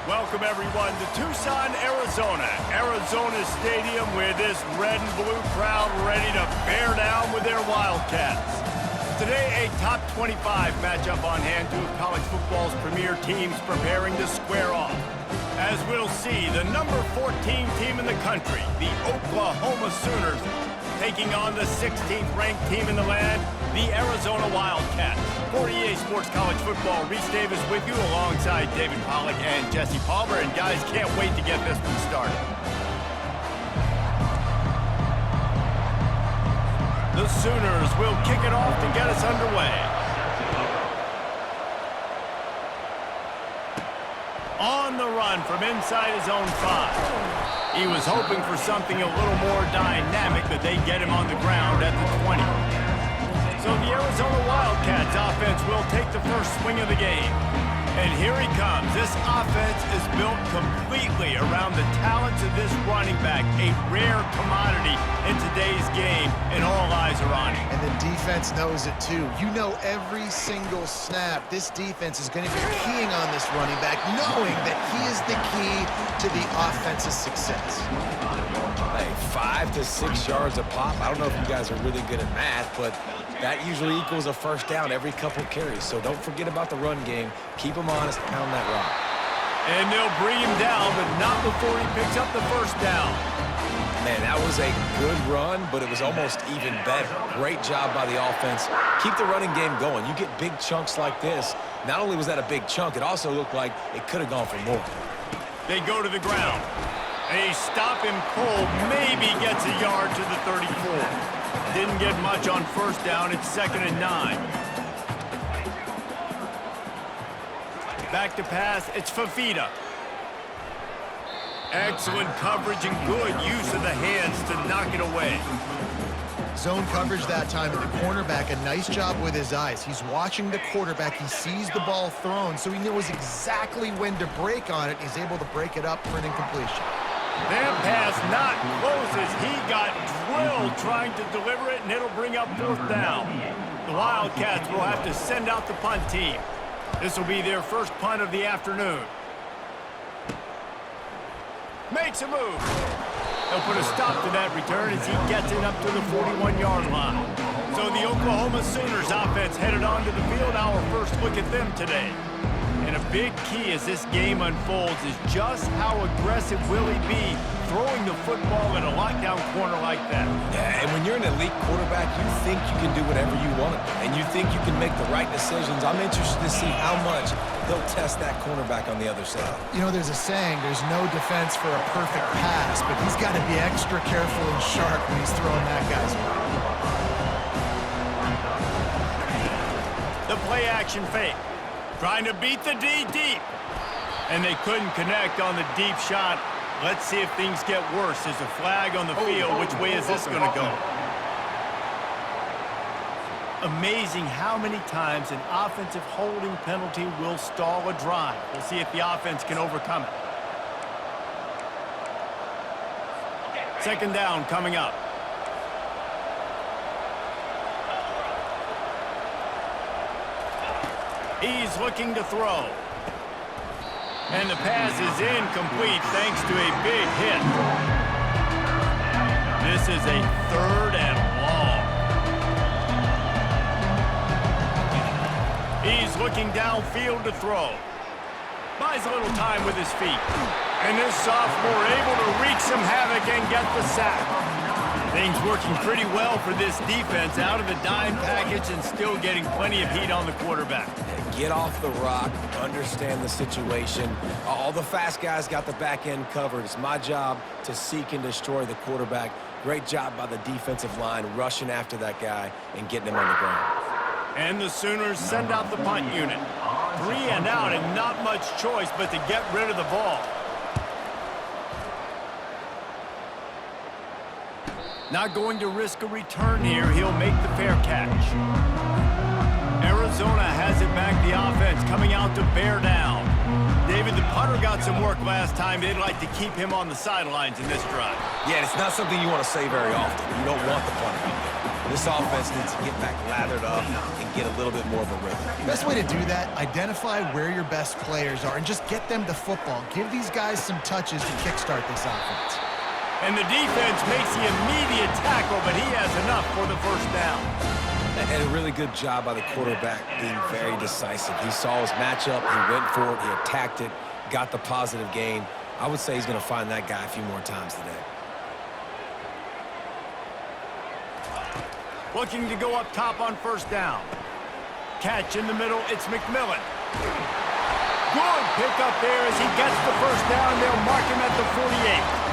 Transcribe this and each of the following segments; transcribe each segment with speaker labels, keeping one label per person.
Speaker 1: Welcome, everyone, to Tucson, Arizona. Arizona Stadium with this red and blue crowd ready to bear down with their Wildcats. Today, a top 25 matchup on hand, two of college football's premier teams preparing to square off. As we'll see, the number 14 team in the country, the Oklahoma Sooners, taking on the 16th ranked team in the land, the Arizona Wildcats. For EA Sports College Football, Reese Davis with you alongside David Pollack and Jesse Palmer. And guys, can't wait to get this one started. The Sooners will kick it off to get us underway. On the run from inside his own 5. He was hoping for something a little more dynamic, but they get him on the ground at the 20. So the Arizona Wildcats offense will take the first swing of the game. And here he comes. This offense is built completely around the talents of this running back, a rare commodity in today's game, and all eyes are on him.
Speaker 2: And the defense knows it too. You know every single snap, this defense is going to be keying on this running back, knowing that he is the key to the offense's success.
Speaker 3: Hey, 5 to 6 yards a pop. I don't know if you guys are really good at math, but that usually equals a first down every couple carries. So don't forget about the run game. Keep them honest, pound that rock.
Speaker 1: And they'll bring him down, but not before he picks up the first down.
Speaker 3: Man, that was a good run, but it was almost even better. Great job by the offense. Keep the running game going. You get big chunks like this. Not only was that a big chunk, it also looked like it could have gone for more. They
Speaker 1: go to the ground. They stop him cold, maybe gets a yard to the 34. Didn't get much on first down. It's 2nd and 9. Back to pass. It's Fafita. Excellent coverage and good use of the hands to knock it away.
Speaker 2: Zone coverage that time, and the cornerback, a nice job with his eyes. He's watching the quarterback. He sees the ball thrown, so he knows exactly when to break on it. He's able to break it up for an incompletion.
Speaker 1: That pass not close as he got drilled trying to deliver it, and it'll bring up 4th down. The Wildcats will have to send out the punt team. This will be their first punt of the afternoon. Makes a move. They'll put a stop to that return as he gets it up to the 41-yard line. So the Oklahoma Sooners offense headed onto the field. Our first look at them today. And a big key as this game unfolds is just how aggressive will he be throwing the football in a lockdown corner like that.
Speaker 3: Yeah, and when you're an elite quarterback, you think you can do whatever you want, and you think you can make the right decisions. I'm interested to see how much they'll test that cornerback on the other side.
Speaker 2: You know, there's a saying, there's no defense for a perfect pass, but he's got to be extra careful and sharp when he's throwing that guy's way.
Speaker 1: The play-action fake. Trying to beat the D deep. And they couldn't connect on the deep shot. Let's see if things get worse. There's a flag on the field. Which way is this going to go? Amazing how many times an offensive holding penalty will stall a drive. We'll see if the offense can overcome it. 2nd down coming up. He's looking to throw. And the pass is incomplete thanks to a big hit. This is a 3rd and long. He's looking downfield to throw. Buys a little time with his feet. And this sophomore able to wreak some havoc and get the sack. Things working pretty well for this defense out of the dime package and still getting plenty of heat on the quarterback.
Speaker 3: Get off the rock, understand the situation. All the fast guys got the back end covered. It's my job to seek and destroy the quarterback. Great job by the defensive line rushing after that guy and getting him on the ground.
Speaker 1: And the Sooners send out the punt unit. 3 and out and not much choice but to get rid of the ball. Not going to risk a return here. He'll make the fair catch. Arizona has it back, the offense coming out to bear down. David, the punter got some work last time. They'd like to keep him on the sidelines in this drive.
Speaker 3: Yeah, it's not something you want to say very often. You don't want the punter out there. This offense needs to get back lathered up and get a little bit more of a rhythm.
Speaker 2: Best way to do that, identify where your best players are and just get them the football. Give these guys some touches to kickstart this offense.
Speaker 1: And the defense makes the immediate tackle, but he has enough for the first down.
Speaker 3: And a really good job by the quarterback being very decisive. He saw his matchup, he went for it, he attacked it, got the positive gain. I would say he's going to find that guy a few more times today.
Speaker 1: Looking to go up top on first down. Catch in the middle, it's McMillan. Good pick up there as he gets the first down. They'll mark him at the 48.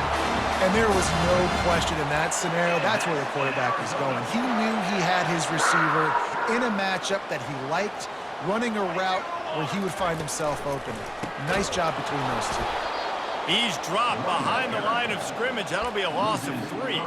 Speaker 2: And there was no question in that scenario. That's where the quarterback was going. He knew he had his receiver in a matchup that he liked, running a route where he would find himself open. Nice job between those two.
Speaker 1: He's dropped behind the line of scrimmage. That'll be a loss of 3.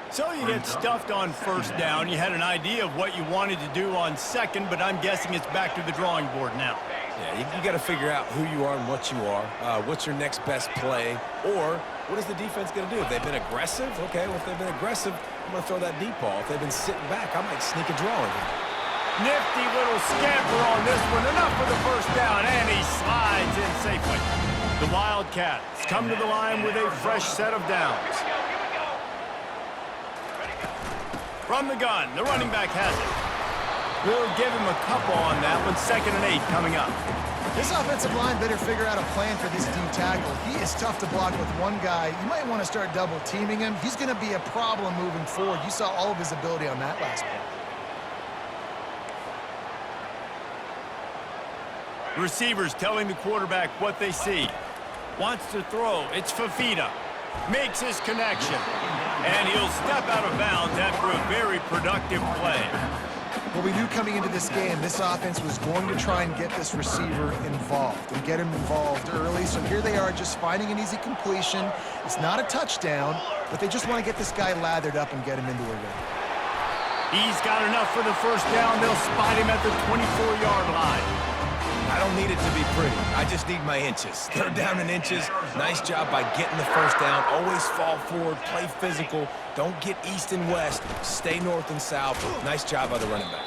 Speaker 1: So you get stuffed on first down. You had an idea of what you wanted to do on second, but I'm guessing it's back to the drawing board now.
Speaker 3: Yeah, you got to figure out who you are and what you are. What's your next best play? Or what is the defense going to do? If they've been aggressive, okay, well, if they've been aggressive, I'm going to throw that deep ball. If they've been sitting back, I might sneak a draw in here.
Speaker 1: Nifty little scamper on this one. Enough for the first down, and he slides in safely. The Wildcats come to the line with a fresh set of downs. From the gun, the running back has it. We'll give him a couple on that one. 2nd and 8 coming up.
Speaker 2: This offensive line better figure out a plan for this D tackle. He is tough to block with one guy. You might want to start double teaming him. He's going to be a problem moving forward. You saw all of his ability on that last play.
Speaker 1: Receivers telling the quarterback what they see. Wants to throw. It's Fafita. Makes his connection. And he'll step out of bounds after a very productive play.
Speaker 2: Well, we knew coming into this game, this offense was going to try and get this receiver involved and get him involved early. So here they are just finding an easy completion. It's not a touchdown, but they just want to get this guy lathered up and get him into a rhythm.
Speaker 1: He's got enough for the first down. They'll spot him at the 24-yard line.
Speaker 3: I don't need it to be pretty. I just need my inches. 3rd down in inches. Nice job by getting the first down. Always fall forward, play physical. Don't get east and west. Stay north and south. Nice job by the running back.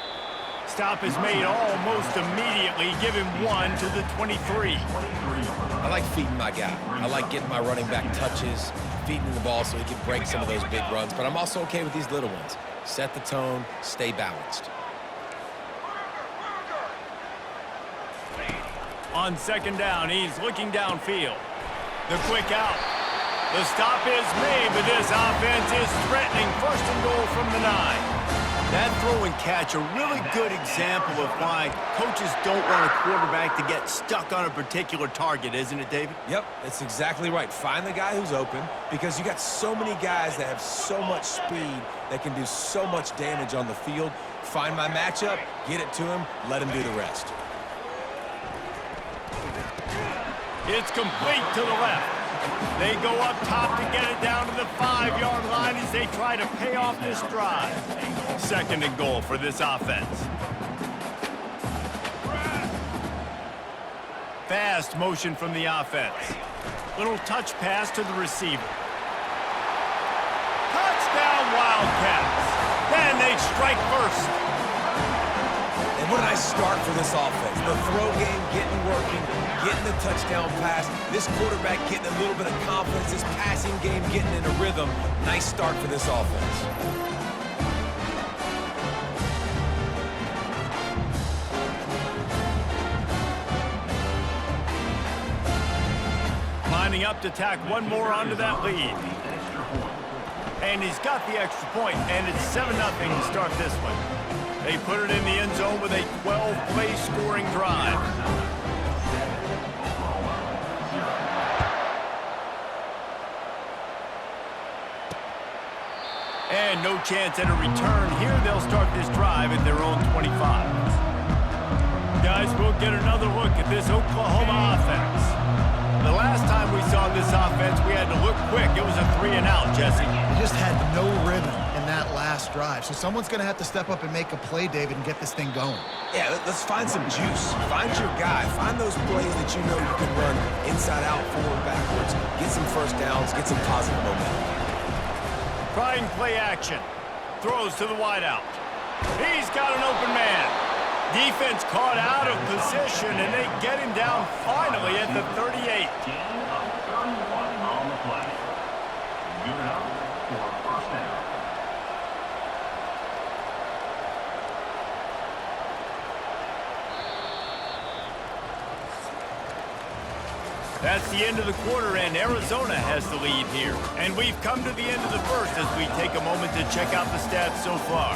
Speaker 1: Stop is made almost immediately. Give him 1 to the 23.
Speaker 3: I like feeding my guy. I like getting my running back touches, feeding him the ball so he can break some of those big runs. But I'm also okay with these little ones. Set the tone, stay balanced.
Speaker 1: On 2nd down, he's looking downfield. The quick out. The stop is made, but this offense is threatening. 1st and goal from the 9. That throw and catch, a really good example of why coaches don't want a quarterback to get stuck on a particular target, isn't it, David?
Speaker 3: Yep, that's exactly right. Find the guy who's open because you got so many guys that have so much speed that can do so much damage on the field. Find my matchup, get it to him, let him do the rest.
Speaker 1: It's complete to the left. They go up top to get it down to the 5-yard line as they try to pay off this drive. 2nd and goal for this offense. Fast motion from the offense. Little touch pass to the receiver. Touchdown Wildcats. Then they strike first.
Speaker 3: And what a nice start for this offense. The throw game getting working, getting the touchdown pass. This quarterback getting a little bit of confidence. This passing game getting in a rhythm. Nice start for this offense.
Speaker 1: Lining up to tack one more onto that lead. And he's got the extra point, and it's 7-0 to start this one. They put it in the end zone with a 12-play scoring drive. And no chance at a return here. They'll start this drive at their own 25. Guys, we'll get another look at this Oklahoma offense. The last time we saw this offense, we had to look quick. It was a 3-and-out, Jesse.
Speaker 2: They just had no rhythm in that last drive. So someone's going to have to step up and make a play, David, and get this thing going.
Speaker 3: Yeah, let's find some juice. Find your guy. Find those plays that you know you can run inside out, forward, backwards. Get some first downs. Get some positive momentum.
Speaker 1: Trying play action. Throws to the wideout. He's got an open man. Defense caught out of position, and they get him down finally at the 38.
Speaker 4: On the play. Good enough for a first down.
Speaker 1: That's the end of the quarter, and Arizona has the lead here. And we've come to the end of the first as we take a moment to check out the stats so far.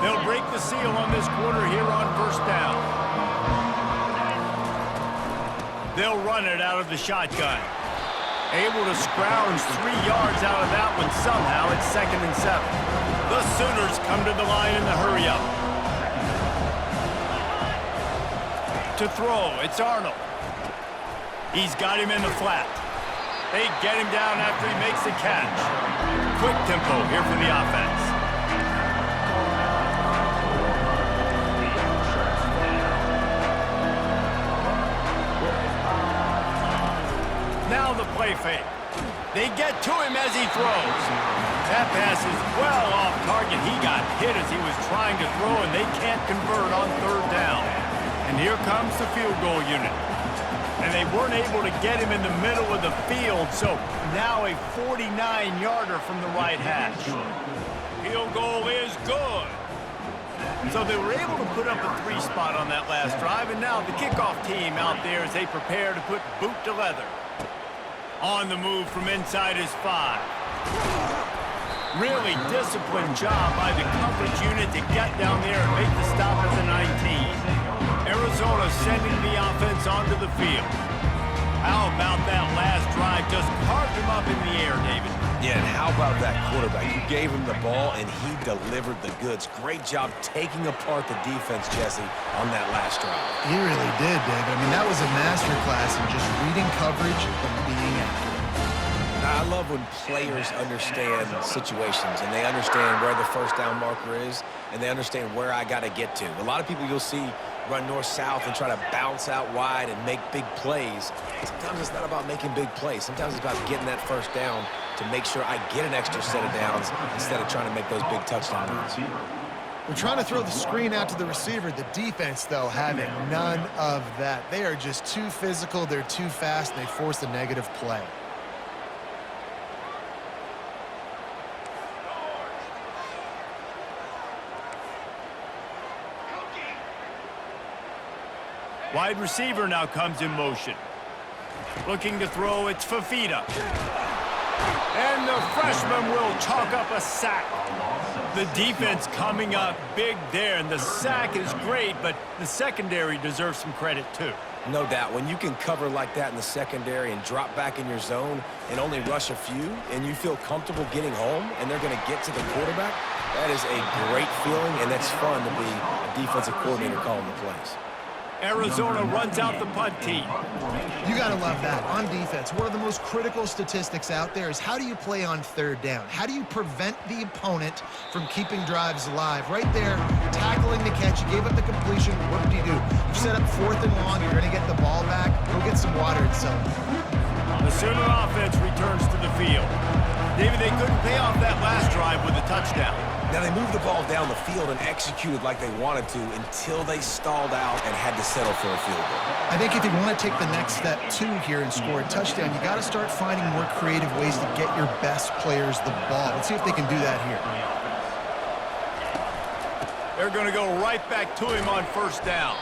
Speaker 1: They'll break the seal on this quarter here on first down. They'll run it out of the shotgun. Able to scrounge 3 yards out of that one somehow. It's 2nd and 7. The Sooners come to the line in the hurry-up. To throw, it's Arnold. He's got him in the flat. They get him down after he makes the catch. Quick tempo here for the offense. Now the play fake. They get to him as he throws. That pass is well off target. He got hit as he was trying to throw, and they can't convert on 3rd down. And here comes the field goal unit. And they weren't able to get him in the middle of the field, so now a 49-yarder from the right hash. Field goal is good. So they were able to put up a 3 spot on that last drive, and now the kickoff team out there as they prepare to put boot to leather. On the move from inside his 5. Really disciplined job by the coverage unit to get down there and make the stop at the 19. Arizona sending the offense onto the field. How about that last drive? Just carved him up in the air, David.
Speaker 3: Yeah, and how about that quarterback? You gave him the ball, and he delivered the goods. Great job taking apart the defense, Jesse, on that last drive.
Speaker 2: He really did, David. I mean, that was a masterclass in just reading coverage and being accurate.
Speaker 3: I love when players understand situations, and they understand where the first down marker is, and they understand where I got to get to. A lot of people you'll see run north-south and try to bounce out wide and make big plays. Sometimes it's not about making big plays. Sometimes it's about getting that first down to make sure I get an extra set of downs instead of trying to make those big touchdown runs.
Speaker 2: We're trying to throw the screen out to the receiver. The defense, though, having none of that. They are just too physical. They're too fast, and they force a negative play.
Speaker 1: Wide receiver now comes in motion. Looking to throw, it's Fafita. And the freshman will chalk up a sack. The defense coming up big there, and the sack is great, but the secondary deserves some credit too.
Speaker 3: No doubt. When you can cover like that in the secondary and drop back in your zone and only rush a few, and you feel comfortable getting home, and they're going to get to the quarterback, that is a great feeling, and that's fun to be a defensive coordinator calling the plays.
Speaker 1: Arizona runs out the punt team.
Speaker 2: You got to love that. On defense, one of the most critical statistics out there is how do you play on 3rd down? How do you prevent the opponent from keeping drives alive? Right there, tackling the catch. You gave up the completion. What did you do? You set up 4th and long. You're going to get the ball back. Go get some water and sell it.
Speaker 1: The Sooner offense returns to the field. David, they couldn't pay off that last drive with a touchdown.
Speaker 3: Now, they moved the ball down the field and executed like they wanted to until they stalled out and had to settle for a field goal.
Speaker 2: I think if you want to take the next step, too, here and score a touchdown, you got to start finding more creative ways to get your best players the ball. Let's see if they can do that here.
Speaker 1: They're going to go right back to him on first down.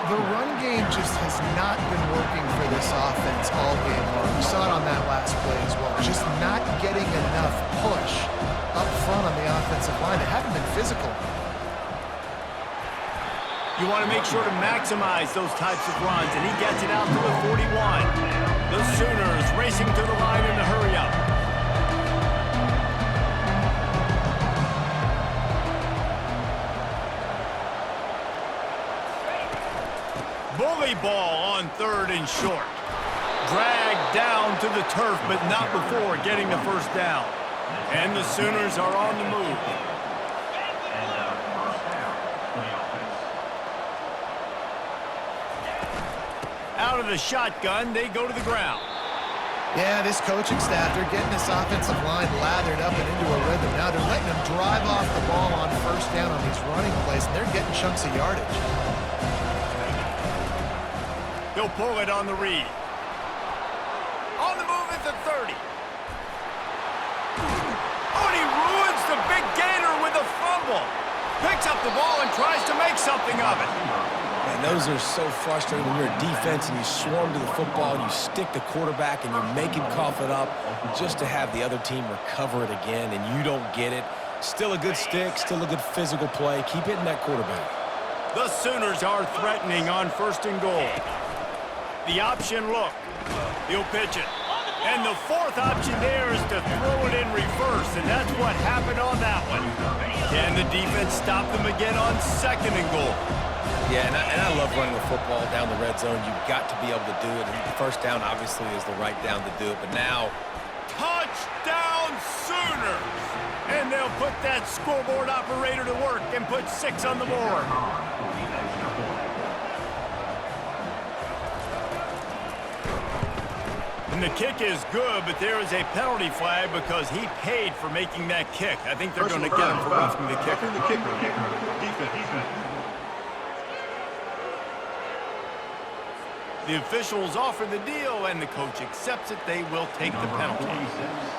Speaker 2: The run game just has not been working for this offense all game long. We saw it on that last play as well. Just not getting enough push up front on the offensive line. They haven't been physical.
Speaker 1: You want to make sure to maximize those types of runs, and he gets it out to the 41. The Sooners racing to the line in the hurry-up. Bully ball on 3rd and short. Dragged down to the turf, but not before getting the first down. And the Sooners are on the move. Out of the shotgun, they go to the ground.
Speaker 2: Yeah, this coaching staff, they're getting this offensive line lathered up and into a rhythm. Now they're letting them drive off the ball on first down on these running plays, and they're getting chunks of yardage.
Speaker 1: He'll pull it on the read. On the move at the 30. Oh, and he ruins the big gator with a fumble. Picks up the ball and tries to make something of it.
Speaker 3: And those are so frustrating when you're a defense and you swarm to the football and you stick the quarterback and you make him cough it up just to have the other team recover it again and you don't get it. Still a good stick, still a good physical play. Keep hitting that quarterback.
Speaker 1: The Sooners are threatening on 1st and goal. The option look. He'll pitch it. And the fourth option there is to throw it in reverse, and that's what happened on that one. Can the defense stop them again on 2nd and goal?
Speaker 3: Yeah, and I love running the football down the red zone. You've got to be able to do it. And first down, obviously, is the right down to do it. But now,
Speaker 1: touchdown Sooners! And they'll put that scoreboard operator to work and put 6 on the board. And the kick is good, but there is a penalty flag because he paid for making that kick. I think they're going to get him for roughing the kicker. The officials offer the deal, and the coach accepts it. They will take the penalty.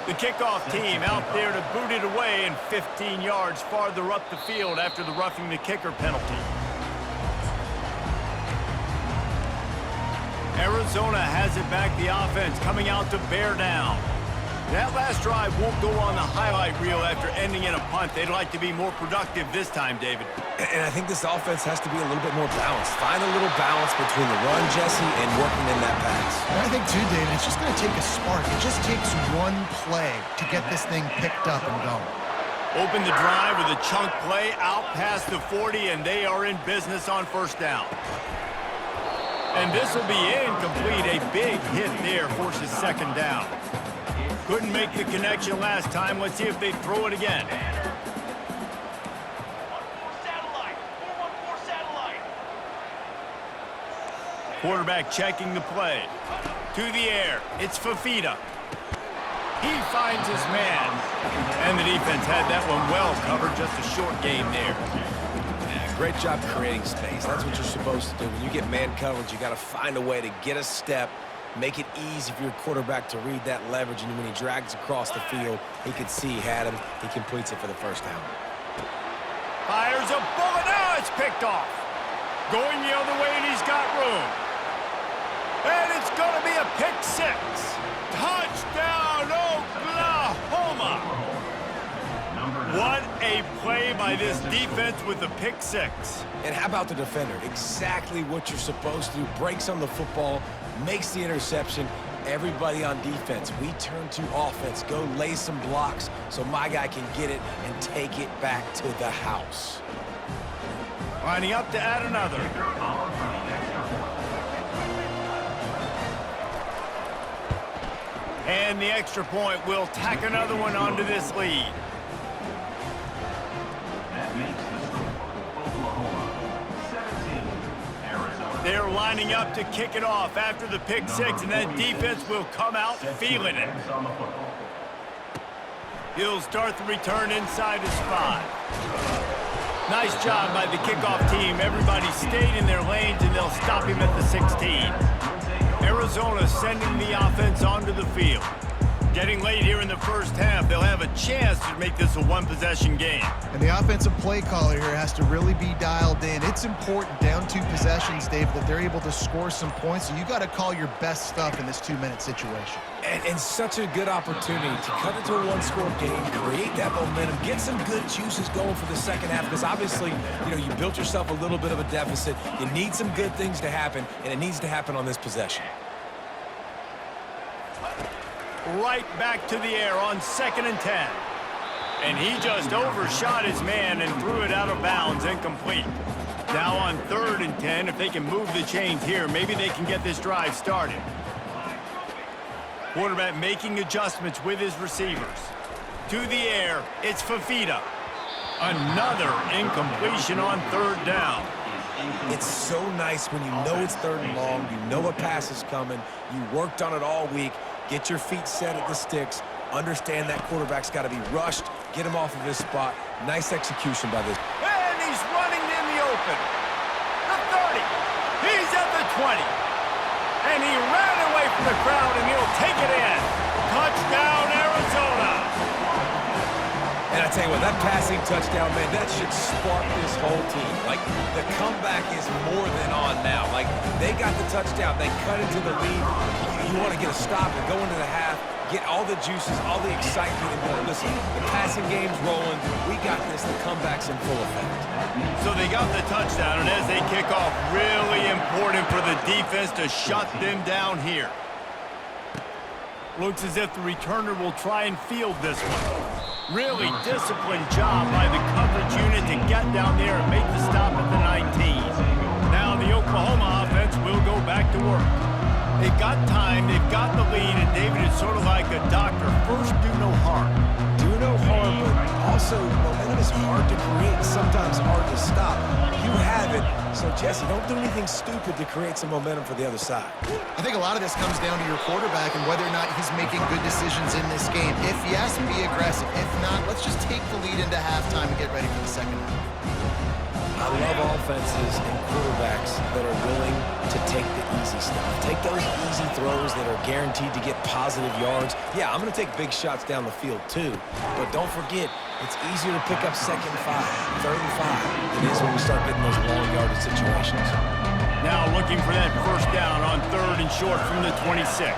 Speaker 1: The kickoff team out there to boot it away and 15 yards farther up the field after the roughing the kicker penalty. Arizona has it back, the offense coming out to bear down. That last drive won't go on the highlight reel after ending in a punt. They'd like to be more productive this time, David.
Speaker 3: And I think this offense has to be a little bit more balanced. Find a little balance between the run, Jesse, and working in that pass.
Speaker 2: And I think, too, David, it's just going to take a spark. It just takes one play to get this thing picked up and going.
Speaker 1: Open the drive with a chunk play out past the 40, and they are in business on 1st down. And this will be incomplete. A big hit there forces 2nd down. Couldn't make the connection last time. Let's see if they throw it again. Quarterback checking the play. To the air. It's Fafita. He finds his man. And the defense had that one well covered. Just a short gain there.
Speaker 3: Great job creating space. That's what you're supposed to do. When you get man coverage, you got to find a way to get a step, make it easy for your quarterback to read that leverage, and when he drags across the field, he can see he had him. He completes it for the 1st down.
Speaker 1: Fires a bullet. Now it's picked off. Going the other way, and he's got room. And it's going to be a pick 6. Touchdown, Oklahoma! What a play by this defense with the pick 6.
Speaker 3: And how about the defender? Exactly what you're supposed to do. Breaks on the football, makes the interception. Everybody on defense, we turn to offense. Go lay some blocks so my guy can get it and take it back to the house.
Speaker 1: Lining up to add another. And the extra point will tack another one onto this lead. They're lining up to kick it off after the pick 6, and that defense will come out feeling it. He'll start the return inside his 5. Nice job by the kickoff team. Everybody stayed in their lanes, and they'll stop him at the 16. Arizona sending the offense onto the field. Getting late here in the 1st half, they'll have a chance to make this a one-possession game.
Speaker 2: And the offensive play caller here has to really be dialed in. It's important down 2 possessions, Dave, that they're able to score some points. So you got to call your best stuff in this 2-minute situation.
Speaker 3: And such a good opportunity to cut into a 1-score game, create that momentum, get some good juices going for the 2nd half, because obviously, you built yourself a little bit of a deficit. You need some good things to happen, and it needs to happen on this possession.
Speaker 1: Right back to the air on 2nd and 10. And he just overshot his man and threw it out of bounds, incomplete. Now on 3rd and 10, if they can move the chains here, maybe they can get this drive started. Quarterback making adjustments with his receivers. To the air, it's Fafita. Another incompletion on 3rd down.
Speaker 3: It's so nice when you know it's 3rd and long, you know a pass is coming, you worked on it all week, get your feet set at the sticks, understand that quarterback's got to be rushed, get him off of his spot. Nice execution by this.
Speaker 1: And he's running in the open. The 30. He's at the 20. And he ran away from the crowd, and he'll take it in. Touchdown, Arizona.
Speaker 3: And I tell you what, that passing touchdown, man, that should spark this whole team. Like, the comeback is more than on now. Like, they got the touchdown. They cut into the lead. You want to get a stop and go into the half, get all the juices, all the excitement, and go, listen, the passing game's rolling. We got this. The comeback's in full effect.
Speaker 1: So they got the touchdown, and as they kick off, really important for the defense to shut them down here. Looks as if the returner will try and field this one. Really disciplined job by the coverage unit to get down there and make the stop at the 19. Now the Oklahoma offense will go back to work. They've got time, they've got the lead, and David is sort of like a doctor. First, do no harm.
Speaker 3: Do no harm, but also momentum is hard to create, sometimes hard to stop. You have it, so Jesse, don't do anything stupid to create some momentum for the other side.
Speaker 2: I think a lot of this comes down to your quarterback and whether or not he's making good decisions in this game. If yes, be aggressive. If not, let's just take the lead into halftime and get ready for the second half.
Speaker 3: I love offenses and quarterbacks that are willing to take the easy stuff. Take those easy throws that are guaranteed to get positive yards. Yeah, I'm going to take big shots down the field too. But don't forget, it's easier to pick up 2nd and 5, 3rd and 5 than it is when we start getting those long yardage situations.
Speaker 1: Now looking for that first down on 3rd and short from the 26.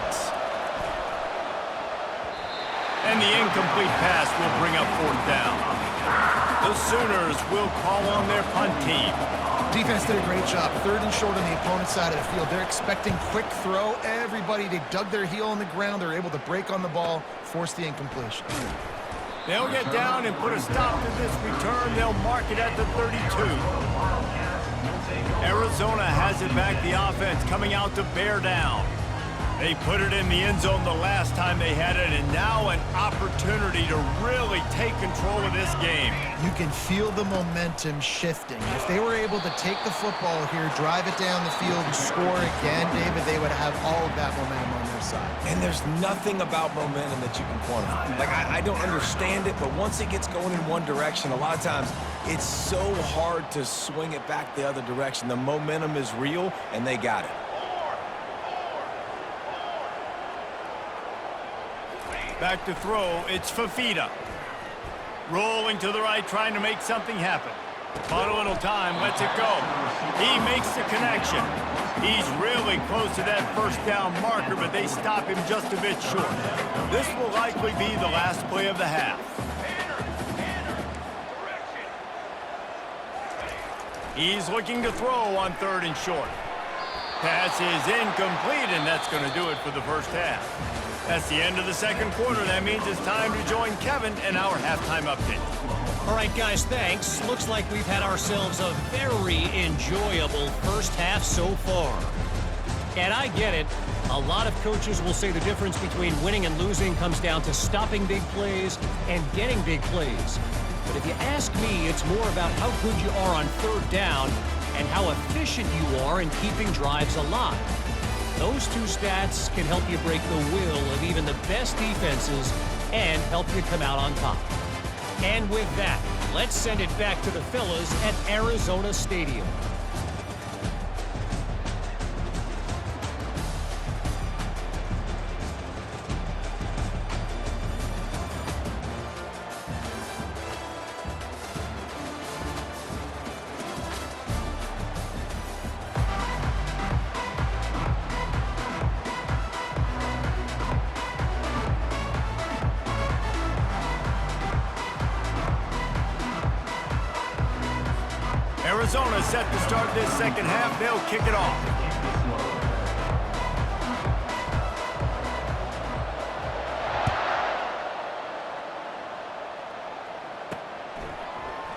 Speaker 1: And the incomplete pass will bring up 4th down. The Sooners will call on their punt team.
Speaker 2: Defense did a great job. 3rd and short on the opponent's side of the field. They're expecting quick throw. Everybody, they dug their heel on the ground. They're able to break on the ball, force the incompletion.
Speaker 1: They'll get down and put a stop to this return. They'll mark it at the 32. Arizona has it back. The offense coming out to bear down. They put it in the end zone the last time they had it, and now an opportunity to really take control of this game.
Speaker 2: You can feel the momentum shifting. If they were able to take the football here, drive it down the field, and score again, David, they would have all of that momentum on their side.
Speaker 3: And there's nothing about momentum that you can quantify. Like, I don't understand it, but once it gets going in one direction, a lot of times it's so hard to swing it back the other direction. The momentum is real, and they got it.
Speaker 1: Back to throw, it's Fafita. Rolling to the right, trying to make something happen. Bought a little time, lets it go. He makes the connection. He's really close to that first down marker, but they stop him just a bit short. This will likely be the last play of the half. He's looking to throw on 3rd and short. Pass is incomplete, and that's going to do it for the first half. That's the end of the second quarter. That means it's time to join Kevin in our halftime update.
Speaker 5: All right, guys, thanks. Looks like we've had ourselves a very enjoyable first half so far. And I get it. A lot of coaches will say the difference between winning and losing comes down to stopping big plays and getting big plays. But if you ask me, it's more about how good you are on 3rd down and how efficient you are in keeping drives alive. Those two stats can help you break the will of even the best defenses and help you come out on top. And with that, let's send it back to the fellas at Arizona Stadium.
Speaker 1: Arizona set to start this second half. They'll kick it off.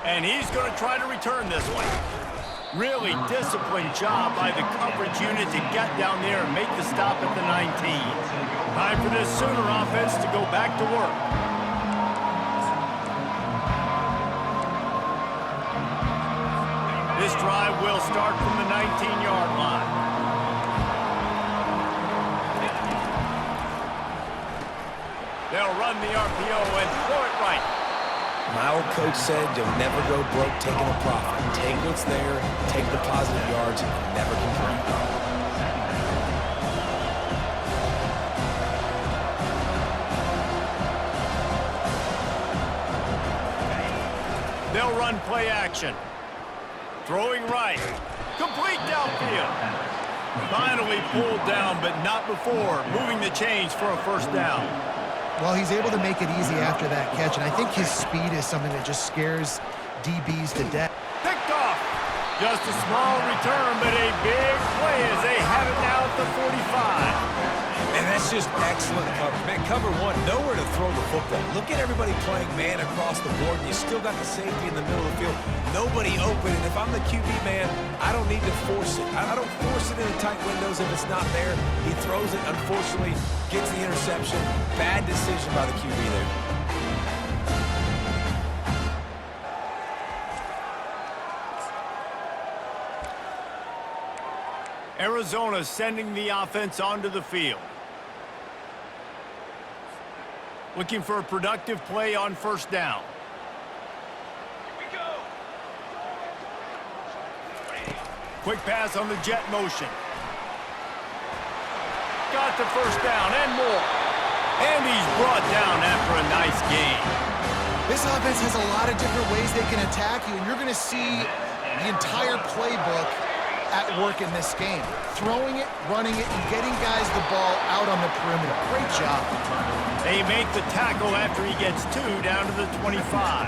Speaker 1: And he's going to try to return this one. Really disciplined job by the coverage unit to get down there and make the stop at the 19. Time for this Sooner offense to go back to work. This drive will start from the 19-yard line. They'll run the RPO and throw it right.
Speaker 3: My old coach said you'll never go broke taking a profit. Take what's there, take the positive yards, and never complain.
Speaker 1: They'll run play action. Throwing right. Complete downfield. Finally pulled down, but not before moving the chains for a first down.
Speaker 2: Well, he's able to make it easy after that catch, and I think his speed is something that just scares DBs to death.
Speaker 1: Picked off. Just a small return, but a big play as they have it now at the 45.
Speaker 3: And that's just excellent coverage. Man, cover one, nowhere to throw the football. Look at everybody playing man across the board, and you still got the safety in the middle of the field. Nobody open, and if I'm the QB man, I don't need to force it. I don't force it into tight windows if it's not there. He throws it, unfortunately, gets the interception. Bad decision by the QB there.
Speaker 1: Arizona sending the offense onto the field. Looking for a productive play on first down. Quick pass on the jet motion. Got the first down and more. And he's brought down after a nice gain.
Speaker 2: This offense has a lot of different ways they can attack you, and you're going to see the entire playbook at work in this game. Throwing it, running it, and getting guys the ball out on the perimeter. Great job.
Speaker 1: They make the tackle after he gets two down to the 25.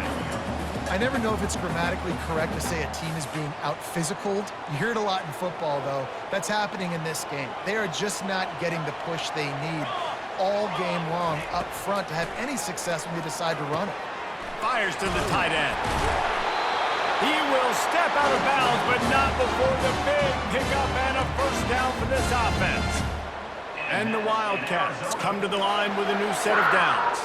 Speaker 2: I never know if it's grammatically correct to say a team is being out-physicaled. You hear it a lot in football, though. That's happening in this game. They are just not getting the push they need all game long up front to have any success when they decide to run it.
Speaker 1: Fires to the tight end. He will step out of bounds, but not before the big pickup and a first down for this offense. And the Wildcats come to the line with a new set of downs.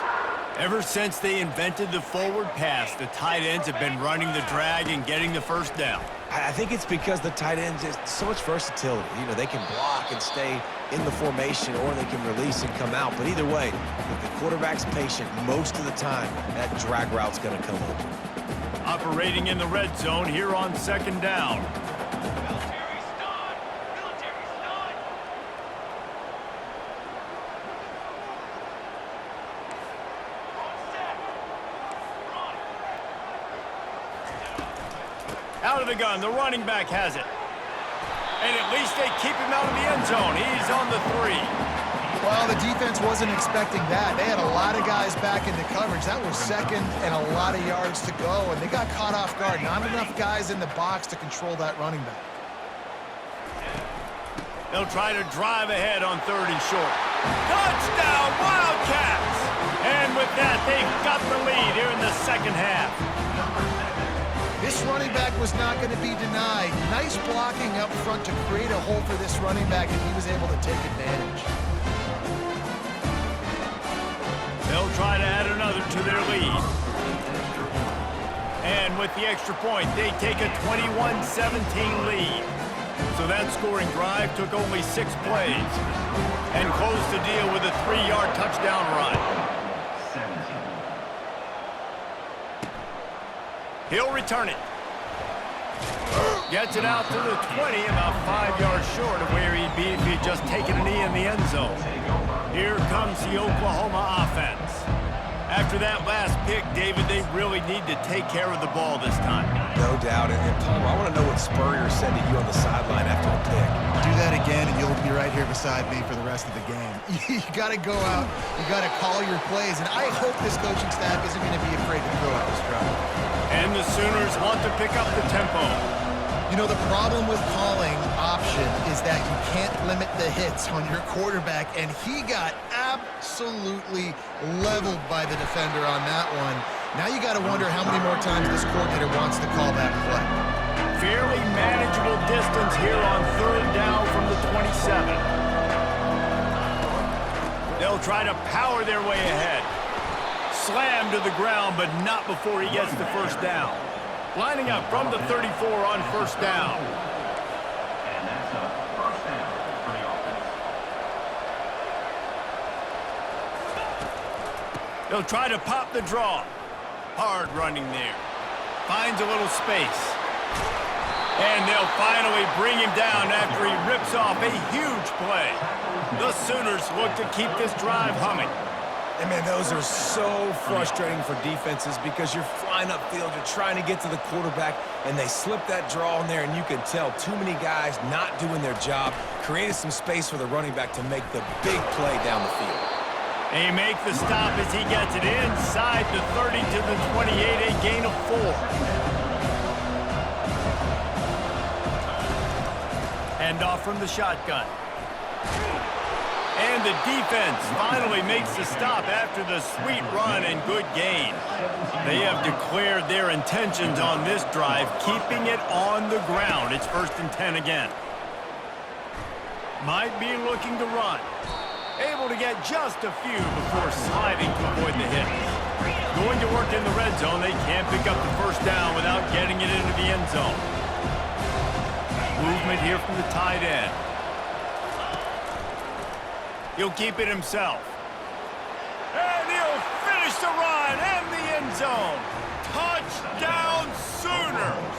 Speaker 1: Ever since they invented the forward pass, the tight ends have been running the drag and getting the first down.
Speaker 3: I think it's because the tight ends is so much versatility. You know, they can block and stay in the formation, or they can release and come out. But either way, if the quarterback's patient most of the time, that drag route's going to come open.
Speaker 1: Operating in the red zone here on second down. Out of the gun, the running back has it. And at least they keep him out of the end zone. He's on the 3.
Speaker 2: Well, the defense wasn't expecting that. They had a lot of guys back into coverage. That was second and a lot of yards to go, and they got caught off guard. Not enough guys in the box to control that running back.
Speaker 1: They'll try to drive ahead on 3rd and short. Touchdown, Wildcats! And with that, they've got the lead here in the second half.
Speaker 2: This running back was not going to be denied. Nice blocking up front to create a hole for this running back, and he was able to take advantage.
Speaker 1: They'll try to add another to their lead. And with the extra point, they take a 21-17 lead. So that scoring drive took only 6 plays and closed the deal with a 3-yard touchdown run. He'll return it. Gets it out to the 20, about 5 yards short of where he'd be if he'd just taken a knee in the end zone. Here comes the Oklahoma offense. After that last pick, David, they really need to take care of the ball this time.
Speaker 3: No doubt. And Palmer, I want to know what Spurrier said to you on the sideline after the pick.
Speaker 2: Do that again, and you'll be right here beside me for the rest of the game. You got to go out. You got to call your plays, and I hope this coaching staff isn't going to be afraid to throw at this drive.
Speaker 1: And the Sooners want to pick up the tempo.
Speaker 2: You know, the problem with calling option is that you can't limit the hits on your quarterback, and he got absolutely leveled by the defender on that one. Now you got to wonder how many more times this coordinator wants to call that play.
Speaker 1: Fairly manageable distance here on 3rd down from the 27. They'll try to power their way ahead. Slammed to the ground, but not before he gets the first down. Lining up from the 34 on first down.
Speaker 4: And that's a first down for the offense.
Speaker 1: They'll try to pop the draw. Hard running there. Finds a little space. And they'll finally bring him down after he rips off a huge play. The Sooners look to keep this drive humming.
Speaker 3: And man, those are so frustrating for defenses because you're flying upfield, you're trying to get to the quarterback, and they slip that draw in there, and you can tell too many guys not doing their job, created some space for the running back to make the big play down the field.
Speaker 1: And he makes the stop as he gets it inside the 30 to the 28, a gain of 4. Hand off from the shotgun. And the defense finally makes the stop after the sweet run and good gain. They have declared their intentions on this drive, keeping it on the ground. It's 1st and 10 again. Might be looking to run. Able to get just a few before sliding to avoid the hits. Going to work in the red zone. They can't pick up the first down without getting it into the end zone. Movement here from the tight end. He'll keep it himself. And he'll finish the run and the end zone. Touchdown Sooners!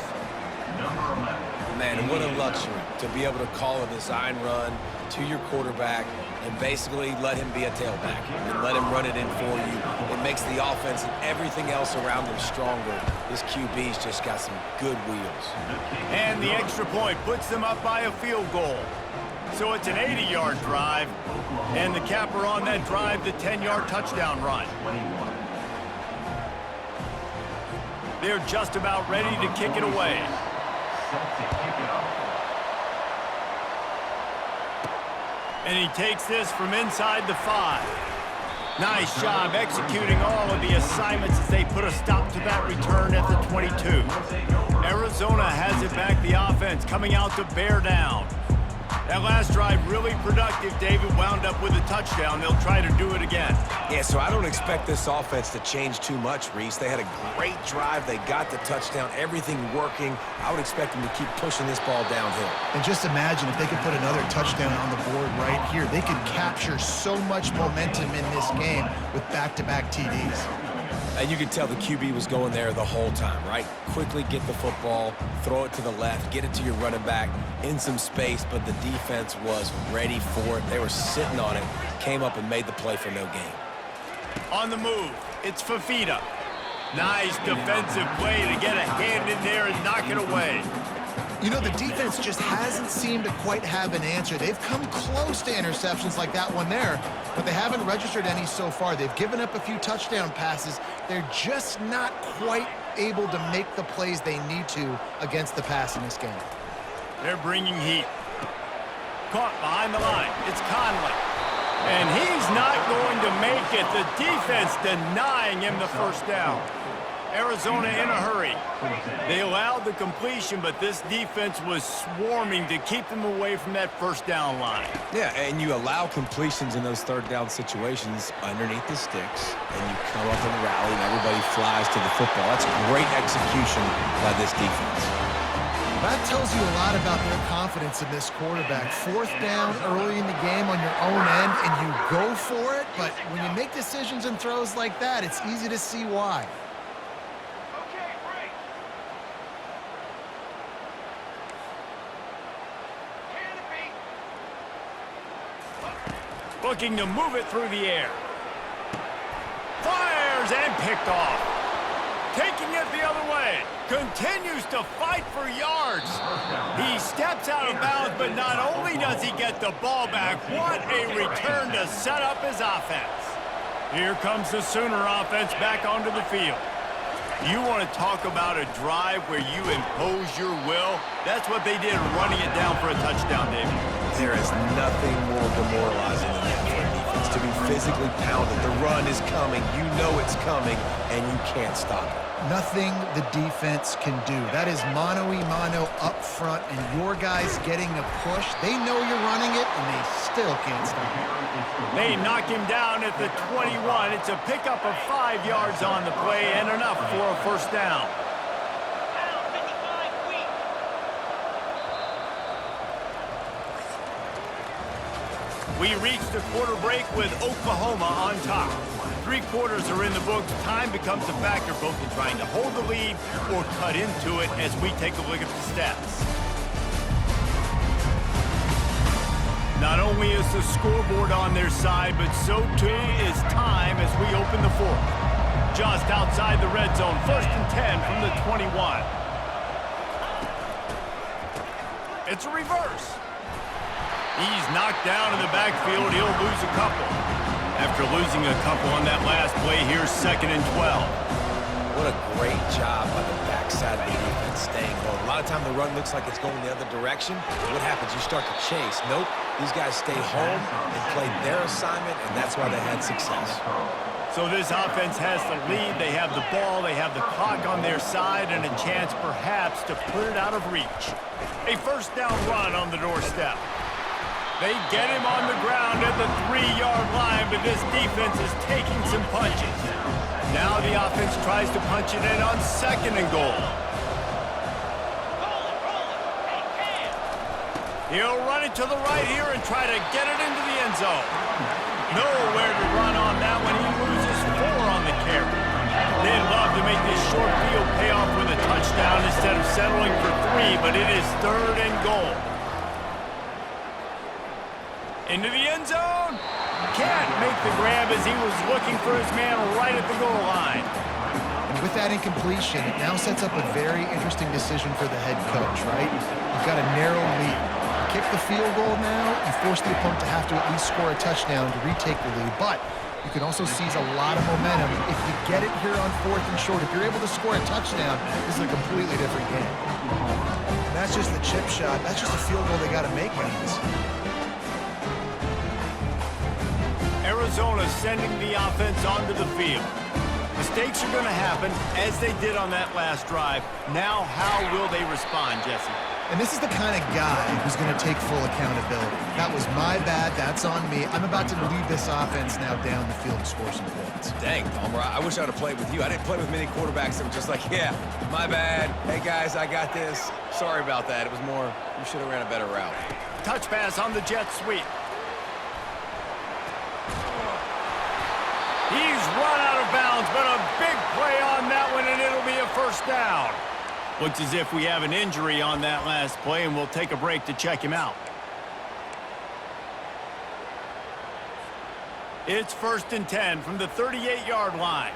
Speaker 3: Man, what a luxury to be able to call a design run to your quarterback and basically let him be a tailback and let him run it in for you. It makes the offense and everything else around him stronger. This QB's just got some good wheels.
Speaker 1: And the extra point puts them up by a field goal. So it's an 80-yard drive, and the capper on that drive, the 10-yard touchdown run. They're just about ready to kick it away. And he takes this from inside the 5. Nice job executing all of the assignments as they put a stop to that return at the 22. Arizona has it back, the offense coming out to bear down. That last drive really productive. David wound up with a touchdown. They'll try to do it again.
Speaker 3: Yeah, so I don't expect this offense to change too much, Reese. They had a great drive. They got the touchdown. Everything working. I would expect them to keep pushing this ball downhill.
Speaker 2: And just imagine if they could put another touchdown on the board right here. They could capture so much momentum in this game with back-to-back TDs.
Speaker 3: And you could tell the QB was going there the whole time, right? Quickly get the football, throw it to the left, get it to your running back in some space, but the defense was ready for it. They were sitting on it, came up and made the play for no gain.
Speaker 1: On the move, it's Fafita. Nice defensive play to get a hand in there and knock it away.
Speaker 2: You know, the defense just hasn't seemed to quite have an answer. They've come close to interceptions like that one there, but they haven't registered any so far. They've given up a few touchdown passes. They're just not quite able to make the plays they need to against the pass in this game.
Speaker 1: They're bringing heat. Caught behind the line. It's Conley. And he's not going to make it. The defense denying him the first down. Arizona in a hurry. They allowed the completion, but this defense was swarming to keep them away from that first down line.
Speaker 3: Yeah, and you allow completions in those third down situations underneath the sticks, and you come up and rally, and everybody flies to the football. That's great execution by this defense.
Speaker 2: That tells you a lot about their confidence in this quarterback. 4th down early in the game on your own end, and you go for it, but when you make decisions and throws like that, it's easy to see why.
Speaker 1: Looking to move it through the air. Fires and picked off. Taking it the other way. Continues to fight for yards. He steps out of bounds, but not only does he get the ball back, what a return to set up his offense. Here comes the Sooner offense back onto the field. You want to talk about a drive where you impose your will? That's what they did, running it down for a touchdown, David.
Speaker 3: There is nothing more demoralizing than that for a defense. To be physically pounded, the run is coming, you know it's coming, and you can't stop it.
Speaker 2: Nothing the defense can do. That is mano-a-mano up front, and your guys getting a push. They know you're running it, and they still can't stop it.
Speaker 1: They knock him down at the 21. It's a pickup of 5 yards on the play and enough for a first down. We reached a quarter break with Oklahoma on top. 3 quarters are in the books. Time becomes a factor both in trying to hold the lead or cut into it as we take a look at the stats. Not only is the scoreboard on their side, but so too is time as we open the fourth. Just outside the red zone, 1st and 10 from the 21. It's a reverse. He's knocked down in the backfield. He'll lose a couple. After losing a couple on that last play, here's 2nd and 12.
Speaker 3: What a great job by the backside of the defense staying home. A lot of time the run looks like it's going the other direction. What happens? You start to chase. Nope. These guys stay home and play their assignment, and that's why they had success.
Speaker 1: So this offense has the lead. They have the ball. They have the clock on their side and a chance perhaps to put it out of reach. A 1st down run on the doorstep. They get him on the ground at the 3-yard line, but this defense is taking some punches. Now the offense tries to punch it in on 2nd and goal. He'll run it to the right here and try to get it into the end zone. Nowhere to run on that one. He loses 4 on the carry. They'd love to make this short field pay off with a touchdown instead of settling for 3, but it is 3rd and goal. Into the end zone. Can't make the grab as he was looking for his man right at the goal line.
Speaker 2: And with that incompletion, it now sets up a very interesting decision for the head coach, right? You've got a narrow lead. You kick the field goal now, you force the opponent to have to at least score a touchdown to retake the lead. But you can also seize a lot of momentum if you get it here on 4th and short. If you're able to score a touchdown, this is a completely different game. And that's just the chip shot. That's just a field goal they got to make, guys.
Speaker 1: Arizona sending the offense onto the field. Mistakes are going to happen, as they did on that last drive. Now, how will they respond, Jesse?
Speaker 2: And this is the kind of guy who's going to take full accountability. That was my bad. That's on me. I'm about to lead this offense now down the field and score some points.
Speaker 3: Dang, Palmer, I wish I would have played with you. I didn't play with many quarterbacks that were just like, yeah, my bad. Hey, guys, I got this. Sorry about that. It was more, you should have ran a better route.
Speaker 1: Touch pass on the jet sweep. He's run out of bounds, but a big play on that one, and it'll be a 1st down. Looks as if we have an injury on that last play, and we'll take a break to check him out. It's 1st and 10 from the 38-yard line.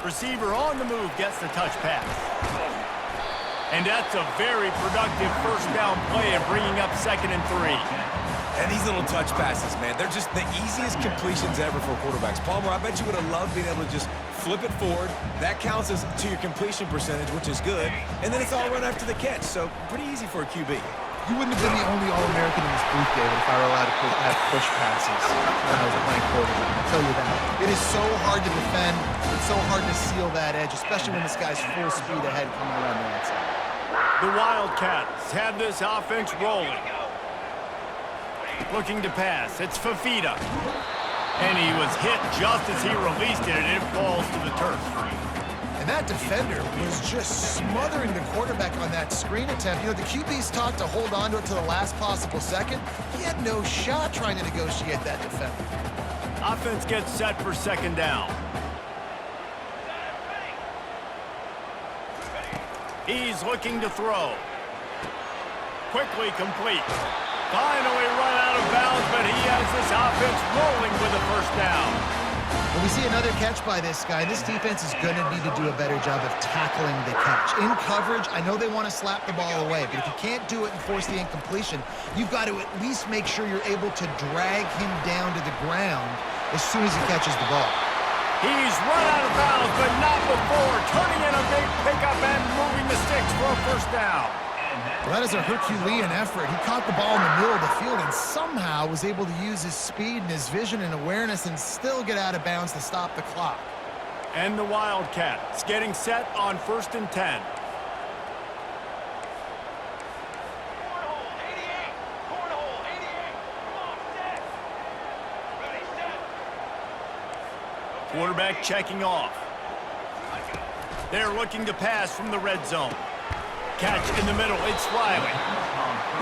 Speaker 1: Receiver on the move gets the touch pass. And that's a very productive 1st down play of bringing up 2nd and 3.
Speaker 3: And these little touch passes, man, they're just the easiest completions ever for quarterbacks. Palmer, I bet you would have loved being able to just flip it forward. That counts as to your completion percentage, which is good. And then it's all run after the catch, so pretty easy for a QB.
Speaker 2: You wouldn't have been the only All-American in this booth, David, if I were allowed to have push passes when I was playing quarterback. I'll tell you that. It is so hard to defend. It's so hard to seal that edge, especially when this guy's full speed ahead coming around the outside.
Speaker 1: The Wildcats have this offense rolling. Looking to pass. It's Fafita. And he was hit just as he released it, and it falls to the turf.
Speaker 2: And that defender was just smothering the quarterback on that screen attempt. You know, the QB's taught to hold on to it to the last possible second. He had no shot trying to negotiate that defender.
Speaker 1: Offense gets set for 2nd down. He's looking to throw. Quickly complete. Finally run out of bounds, but he has this offense rolling with a 1st down.
Speaker 2: Well, we see another catch by this guy. This defense is going to need to do a better job of tackling the catch. In coverage, I know they want to slap the ball away, but if you can't do it and force the incompletion, you've got to at least make sure you're able to drag him down to the ground as soon as he catches the ball.
Speaker 1: He's run out of bounds, but not before turning in a big pickup and moving the sticks for a 1st down.
Speaker 2: Well, that is a Herculean effort. He caught the ball in the middle of the field and somehow was able to use his speed and his vision and awareness and still get out of bounds to stop the clock.
Speaker 1: And the Wildcats getting set on 1st and 10. Quarterback checking off. They're looking to pass from the red zone. catch in the middle. It's Riley.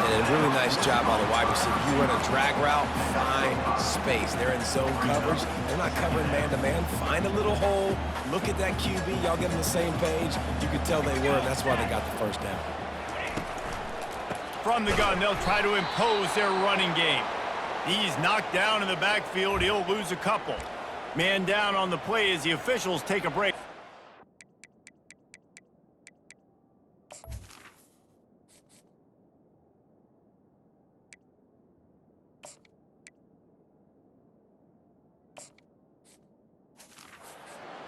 Speaker 3: And a really nice job by the wide receiver. You run a drag route, find space. They're in zone coverage. They're not covering man-to-man. Find a little hole. Look at that QB. Y'all get on the same page. You could tell they were, and that's why they got the first down.
Speaker 1: From the gun, they'll try to impose their running game. He's knocked down in the backfield. He'll lose a couple. Man down on the play as the officials take a break.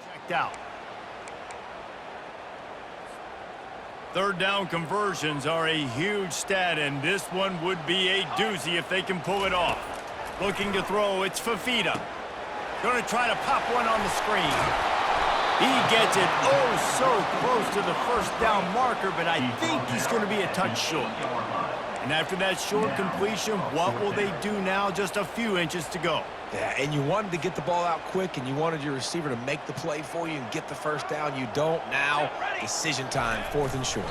Speaker 1: Checked out. Third down conversions are a huge stat, and this one would be a doozy if they can pull it off. Looking to throw, it's Fafita. Going to try to pop one on the screen. He gets it oh so close to the first down marker, but I think he's going to be a touch short. And after that short completion, what will they do now? Just a few inches to go.
Speaker 3: Yeah, and you wanted to get the ball out quick, and you wanted your receiver to make the play for you and get the first down. You don't now. Decision time, 4th and short.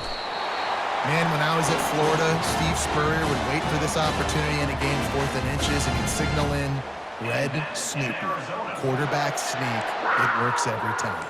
Speaker 2: Man, when I was at Florida, Steve Spurrier would wait for this opportunity in a game 4th and inches, and he'd signal in red snoop, quarterback sneak. It works every time.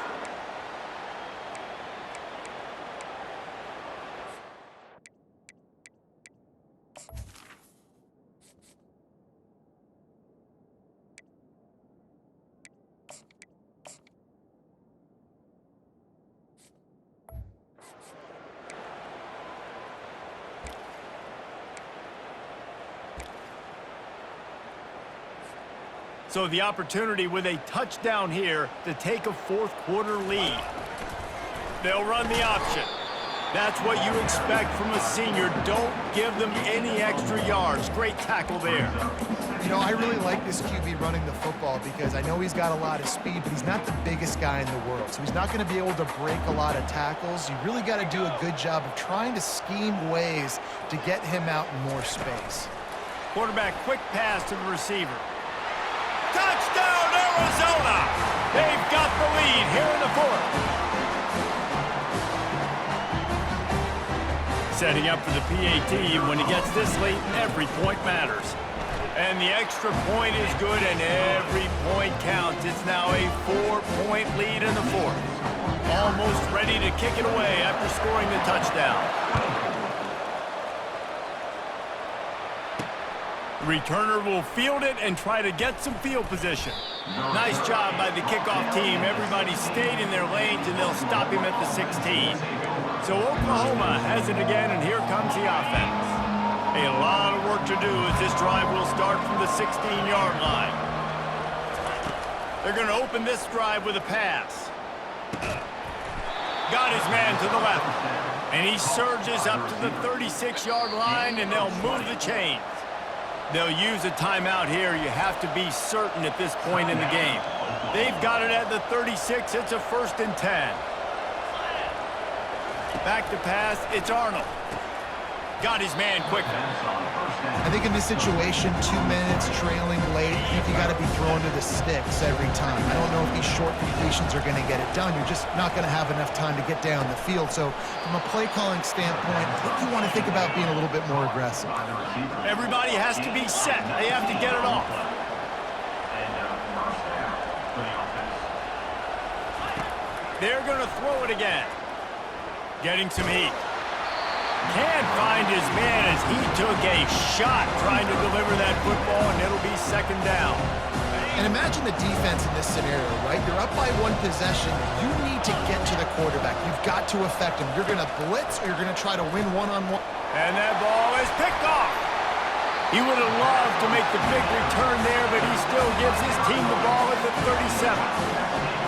Speaker 1: So the opportunity with a touchdown here to take a 4th quarter lead. They'll run the option. That's what you expect from a senior. Don't give them any extra yards. Great tackle there.
Speaker 2: You know, I really like this QB running the football because I know he's got a lot of speed, but he's not the biggest guy in the world. So he's not going to be able to break a lot of tackles. You really got to do a good job of trying to scheme ways to get him out in more space.
Speaker 1: Quarterback, quick pass to the receiver. Touchdown, Arizona! They've got the lead here in the 4th. Setting up for the PAT. When he gets this late, every point matters. And the extra point is good, and every point counts. It's now a 4-point lead in the 4th. Almost ready to kick it away after scoring the touchdown. The returner will field it and try to get some field position. Nice job by the kickoff team. Everybody stayed in their lanes, and they'll stop him at the 16. So Oklahoma has it again, and here comes the offense. A lot of work to do as this drive will start from the 16-yard line. They're going to open this drive with a pass. Got his man to the left. And he surges up to the 36-yard line, and they'll move the chains. They'll use a timeout here. You have to be certain at this point in the game. They've got it at the 36. It's a 1st and 10. Back to pass. It's Arnold. Got his man quickly.
Speaker 2: I think in this situation, 2 minutes trailing late, I think you got to be throwing to the sticks every time. I don't know if these short completions are going to get it done. You're just not going to have enough time to get down the field. So from a play calling standpoint, I think you want to think about being a little bit more aggressive.
Speaker 1: Everybody has to be set. They have to get it off. They're going to throw it again. Getting some heat. Can't find his man as he took a shot trying to deliver that football, and it'll be 2nd down.
Speaker 2: And imagine the defense in this scenario, right? You're up by 1 possession. You need to get to the quarterback. You've got to affect him. You're going to blitz, or you're going to try to win one-on-one.
Speaker 1: And that ball is picked off. He would have loved to make the big return there, but he still gives his team the ball at the 37.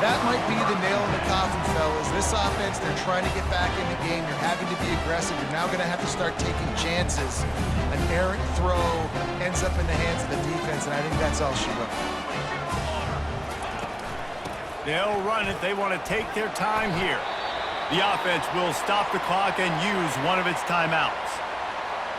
Speaker 2: That might be the nail in the coffin, fellas. This offense, they're trying to get back in the game. You're having to be aggressive. You're now going to have to start taking chances. An errant throw ends up in the hands of the defense, and I think that's all she wrote.
Speaker 1: They'll run it. They want to take their time here. The offense will stop the clock and use one of its timeouts.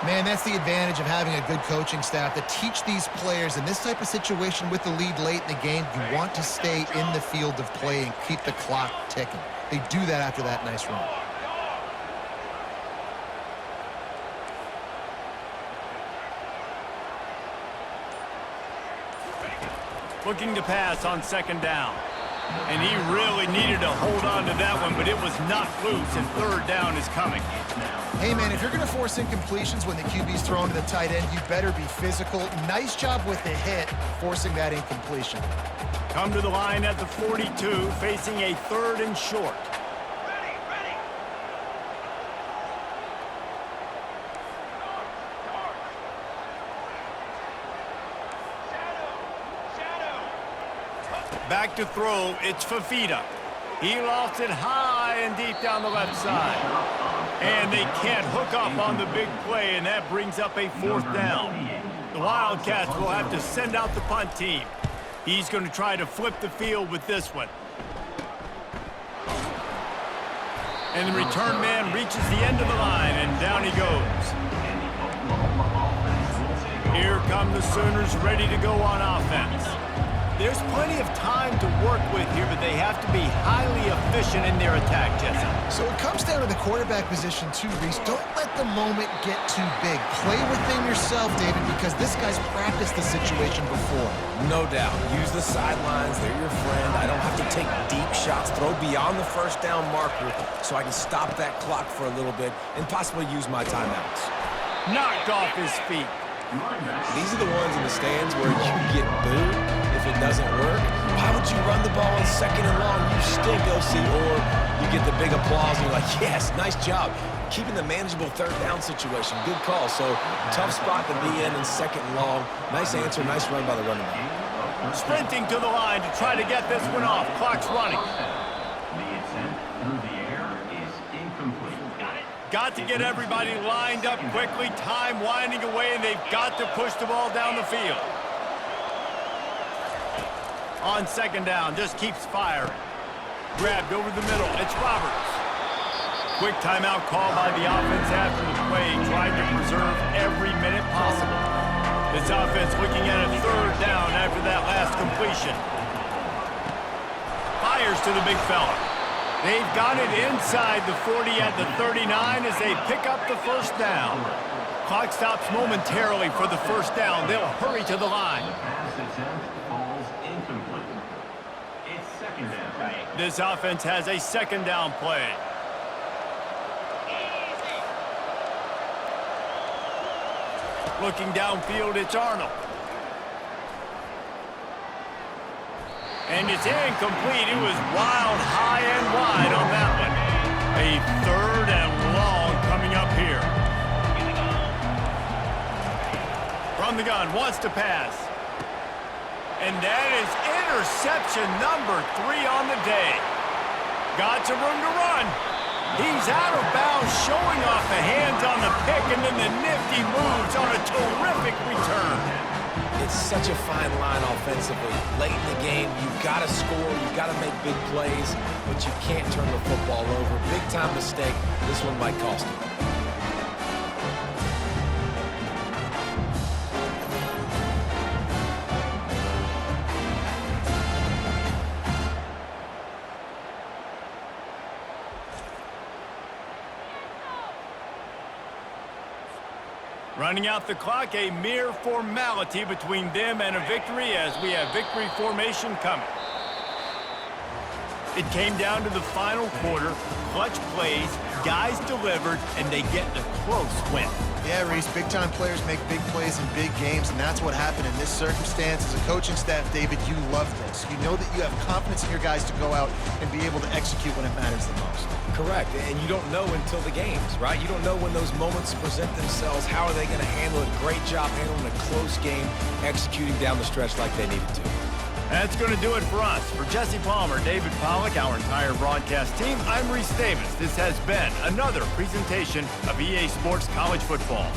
Speaker 2: Man, that's the advantage of having a good coaching staff to teach these players in this type of situation with the lead late in the game. You want to stay in the field of play and keep the clock ticking. They do that after that nice run.
Speaker 1: Looking to pass on second down. And he really needed to hold on to that one, but it was not loose, and third down is coming.
Speaker 2: Hey, man, if you're going to force incompletions when the QB's thrown to the tight end, you better be physical. Nice job with the hit, forcing that incompletion.
Speaker 1: Come to the line at the 42, facing a third and short. Back to throw, it's Fafita. He lofts it high and deep down the left side. And they can't hook up on the big play, and that brings up a fourth down. The Wildcats will have to send out the punt team. He's going to try to flip the field with this one. And the return man reaches the end of the line, and down he goes. Here come the Sooners ready to go on offense. There's plenty of time to work with here, but they have to be highly efficient in their attack, Jesse.
Speaker 2: So it comes down to the quarterback position too, Reese. Don't let the moment get too big. Play within yourself, David, because this guy's practiced the situation before.
Speaker 3: No doubt. Use the sidelines. They're your friend. I don't have to take deep shots. Throw beyond the first down marker so I can stop that clock for a little bit and possibly use my timeouts.
Speaker 1: Knocked off his feet.
Speaker 3: These are the ones in the stands where you get booed if it doesn't work. Why would you run the ball in second and long? You stink, OC. Or you get the big applause and you're like, yes, nice job. Keeping the manageable third down situation. Good call. So tough spot to be in second and long. Nice answer, nice run by the running back.
Speaker 1: Sprinting to the line to try to get this one off. Clock's running.
Speaker 4: The attempt through the air is incomplete.
Speaker 1: Got to get everybody lined up quickly. Time winding away, and they've got to push the ball down the field. On second down, just keeps firing. Grabbed over the middle. It's Roberts. Quick timeout call by the offense after the play, trying to preserve every minute possible. This offense looking at a third down after that last completion. Fires to the big fella. They've got it inside the 40 at the 39 as they pick up the first down. Clock stops momentarily for the first down. They'll hurry to the line.
Speaker 4: Pass attempt falls incomplete. It's second down.
Speaker 1: This offense has a second down play. Looking downfield, it's Arnold. And it's incomplete. It was wild, high and wide on that one. A third and long coming up here. From the gun, wants to pass. And that is interception number 3 on the day. Got some room to run. He's out of bounds, showing off the hands on the pick, and then the nifty moves on a terrific return.
Speaker 3: It's such a fine line offensively. Late in the game, you've got to score, you've got to make big plays, but you can't turn the football over. Big-time mistake. This one might cost you.
Speaker 1: Running out the clock, a mere formality between them and a victory as we have victory formation coming. It came down to the final quarter, clutch plays, guys delivered, and they get the close win.
Speaker 2: Yeah, Reese, big-time players make big plays in big games, and that's what happened in this circumstance. As a coaching staff, David, you love this. You know that you have confidence in your guys to go out and be able to execute when it matters the most.
Speaker 3: Correct, and you don't know until the games, right? You don't know when those moments present themselves. How are they going to handle it? Great job handling a close game, executing down the stretch like they needed to.
Speaker 1: That's going to do it for us. For Jesse Palmer, David Pollack, our entire broadcast team, I'm Reese Davis. This has been another presentation of EA Sports College Football.